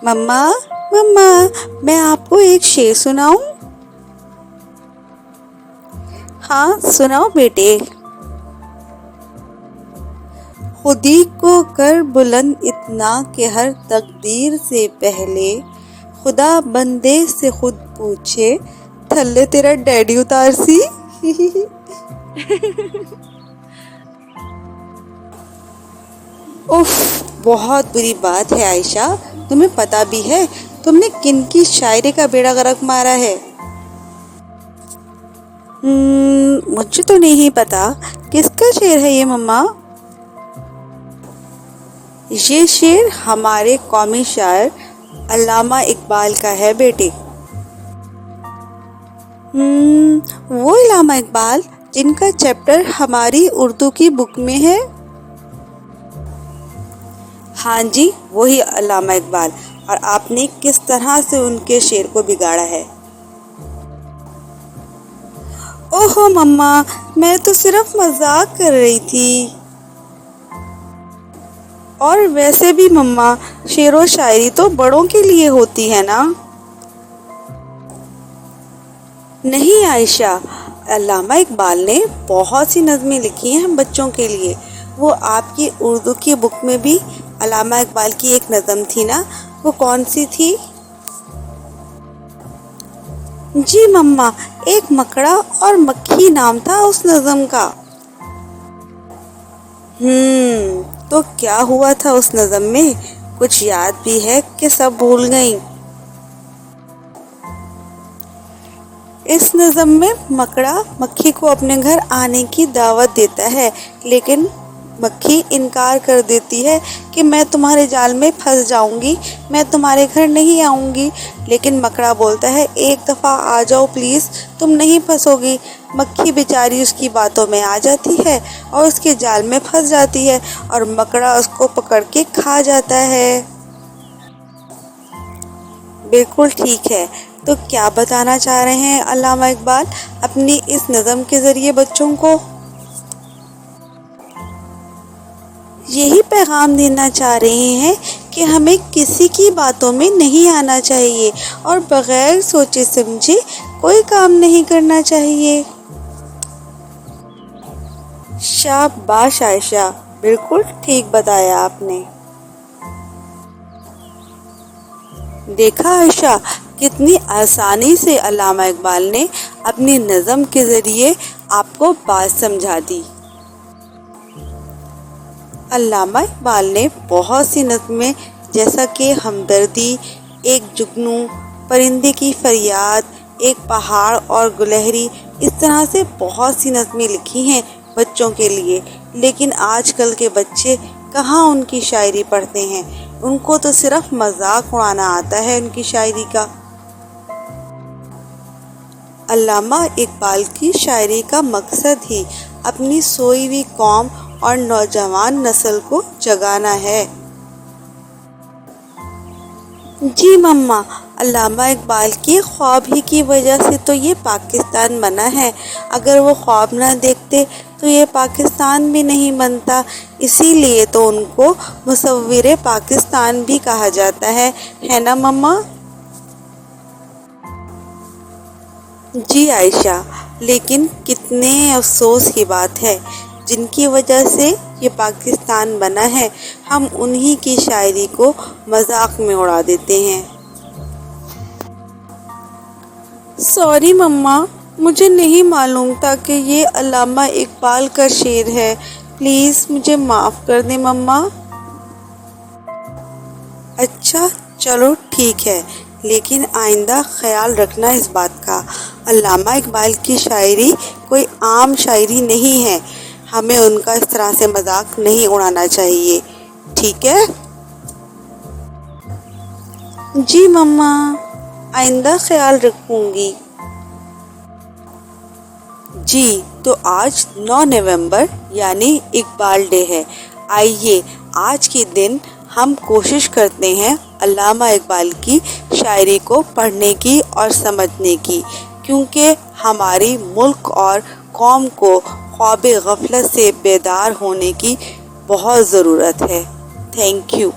मम्मा मम्मा, मैं आपको एक शेर सुनाऊं? हाँ सुनाओ बेटे। खुदी को कर बुलंद इतना कि हर तकदीर से पहले खुदा बंदे से खुद पूछे, थल्ले तेरा डैडी उतार सी। उफ, बहुत बुरी बात है आयशा। तुम्हें पता भी है तुमने किन की शायरी का बेड़ा गर्क मारा है? मुझे तो नहीं पता। किसका शेर है ये मम्मा? ये शेर हमारे कौमी शायर अल्लामा इकबाल का है बेटे। वो अल्लामा इकबाल जिनका चैप्टर हमारी उर्दू की बुक में है? हाँ जी, वही अल्लामा इकबाल। और आपने किस तरह से उनके शेर को बिगाड़ा है? ओहो मम्मा, मैं तो सिर्फ मजाक कर रही थी। और वैसे भी मम्मा, शेर व शायरी तो बड़ों के लिए होती है ना? नहीं आयशा, अल्लामा इकबाल ने बहुत सी नज़में लिखी हैं हम बच्चों के लिए। वो आपकी उर्दू की बुक में भी अल्लामा इकबाल की एक नज़म थी ना, वो कौन सी थी? जी मम्मा, एक मकड़ा और मक्खी नाम था उस नज़म का। तो क्या हुआ था उस नज़म में? कुछ याद भी है कि सब भूल गई? इस नज़म में मकड़ा मक्खी को अपने घर आने की दावत देता है, लेकिन मक्खी इनकार कर देती है कि मैं तुम्हारे जाल में फंस जाऊंगी, मैं तुम्हारे घर नहीं आऊंगी। लेकिन मकड़ा बोलता है, एक दफ़ा आ जाओ प्लीज़, तुम नहीं फंसोगी। मक्खी बेचारी उसकी बातों में आ जाती है और उसके जाल में फंस जाती है और मकड़ा उसको पकड़ के खा जाता है। बिल्कुल ठीक है। तो क्या बताना चाह रहे हैं अल्लामा इकबाल अपनी इस नज़म के ज़रिए बच्चों को? यही पैगाम देना चाह रहे हैं कि हमें किसी की बातों में नहीं आना चाहिए और बगैर सोचे समझे कोई काम नहीं करना चाहिए। शाबाश आयशा, बिल्कुल ठीक बताया आपने। देखा आयशा, कितनी आसानी से अल्लामा इकबाल ने अपनी नज़म के ज़रिए आपको बात समझा दी। अल्लामा इकबाल ने बहुत सी नज़में जैसा कि हमदर्दी, एक जुगनू, परिंदे की फरियाद, एक पहाड़ और गुलहरी, इस तरह से बहुत सी नज़में लिखी हैं बच्चों के लिए। लेकिन आजकल के बच्चे कहाँ उनकी शायरी पढ़ते हैं, उनको तो सिर्फ मजाक उड़ाना आता है उनकी शायरी का। अल्लामा इकबाल की शायरी का मकसद ही अपनी सोई हुई कौम और नौजवान नस्ल को जगाना है। जी मम्मा, अल्लामा इकबाल के ख्वाब ही की वजह से तो ये पाकिस्तान बना है। अगर वो ख्वाब ना देखते तो ये पाकिस्तान भी नहीं बनता। इसीलिए तो उनको मुसव्विरे पाकिस्तान भी कहा जाता है ना मम्मा? जी आयशा, लेकिन कितने अफसोस की बात है, जिनकी वजह से ये पाकिस्तान बना है, हम उन्हीं की शायरी को मजाक में उड़ा देते हैं। सॉरी मम्मा, मुझे नहीं मालूम था कि ये अल्लामा इकबाल का शेर है। प्लीज़ मुझे माफ़ कर दे मम्मा। अच्छा चलो ठीक है, लेकिन आइंदा ख्याल रखना इस बात का, अल्लामा इकबाल की शायरी कोई आम शायरी नहीं है। हमें उनका इस तरह से मजाक नहीं उड़ाना चाहिए, ठीक है? जी मम्मा, आइंदा ख्याल रखूंगी। जी, तो आज 9 नवंबर यानी इकबाल डे है। आइए आज के दिन हम कोशिश करते हैं अल्लामा इकबाल की शायरी को पढ़ने की और समझने की, क्योंकि हमारी मुल्क और कौम को ख्वाब गफलत से बेदार होने की बहुत ज़रूरत है। Thank you.